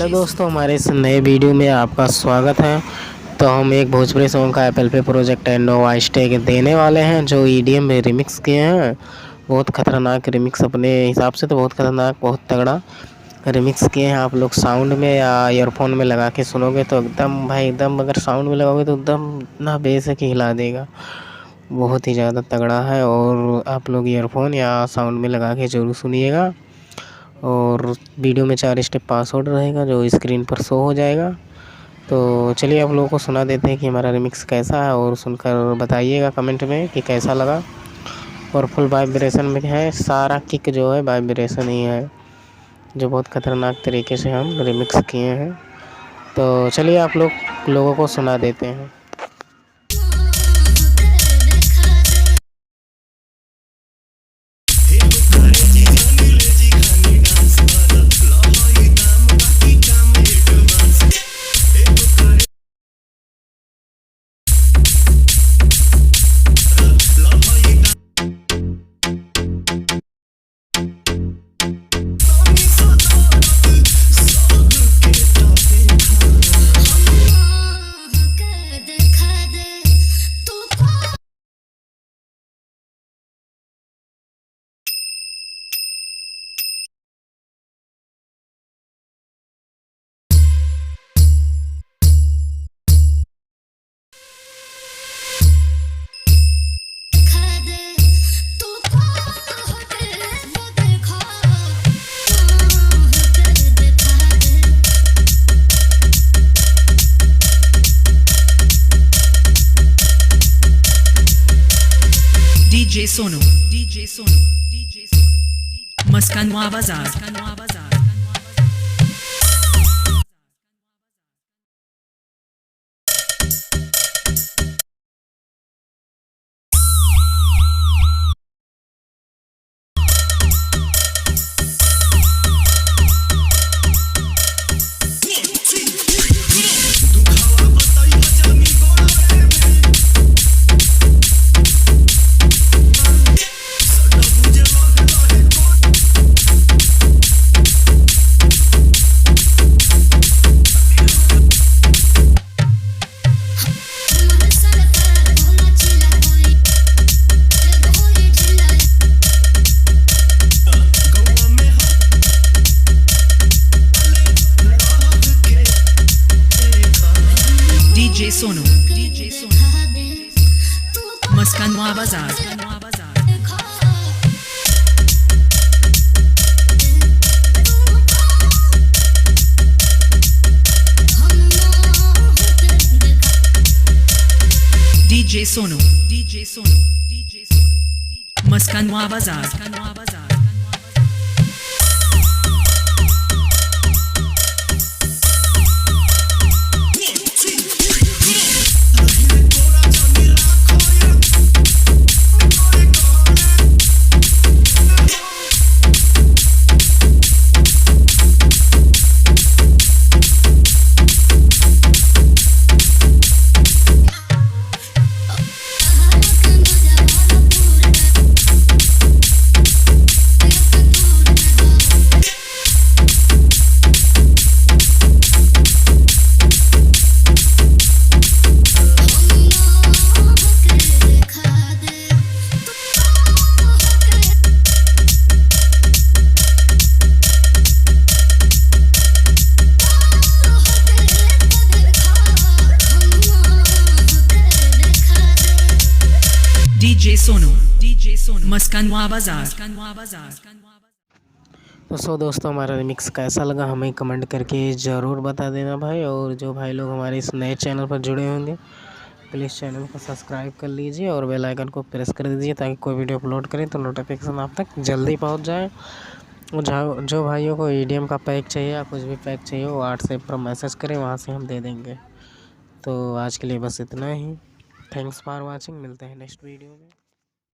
Hello दोस्तों, हमारे इस नए वीडियो में आपका स्वागत है। तो हम एक भोजपुरी सॉन्ग का एप्पल पे project and no voice tag देने वाले हैं जो ईडीएम में रिमिक्स किए हैं। बहुत खतरनाक रिमिक्स, अपने हिसाब से तो बहुत खतरनाक, बहुत तगड़ा रिमिक्स किए हैं। आप लोग साउंड में या ईयरफोन में लगा के सुनोगे तो एकदम भाई एकदम, अगर साउंड में लगाओगे तो एकदम इतना बेस है कि हिला देगा। बहुत ही ज़्यादा तगड़ा है और आप लोग ईयरफोन या साउंड में लगा के ज़रूर सुनिएगा। और वीडियो में 4 स्टेप पासवर्ड रहेगा जो स्क्रीन पर शो हो जाएगा। तो चलिए आप लोगों को सुना देते हैं कि हमारा रिमिक्स कैसा है और सुनकर बताइएगा कमेंट में कि कैसा लगा। और फुल वाइब्रेशन में है, सारा किक जो है वाइब्रेशन ही है, जो बहुत ख़तरनाक तरीके से हम रिमिक्स किए हैं। तो चलिए आप लोगों को सुना देते हैं। DJ Sono, Maskanwa Bazaar. DJ Sono, Maskanwa Bazaar. DJ Sono, Maskanwa Bazaar. DJ Sono, Maskanwa Bazaar. तो दोस्तों, हमारा रिमिक्स कैसा लगा हमें कमेंट करके ज़रूर बता देना भाई। और जो भाई लोग हमारे इस नए चैनल पर जुड़े होंगे प्लीज़ चैनल को सब्सक्राइब कर लीजिए और बेल आइकन को प्रेस कर दीजिए ताकि कोई वीडियो अपलोड करें तो नोटिफिकेशन आप तक जल्दी पहुंच जाए। और जो भाइयों को ईडीएम का पैक चाहिए या कुछ भी पैक चाहिए वो व्हाट्सएप पर मैसेज करें, वहाँ से हम दे देंगे। तो आज के लिए बस इतना ही। थैंक्स फॉर वॉचिंग, मिलते हैं नेक्स्ट वीडियो में।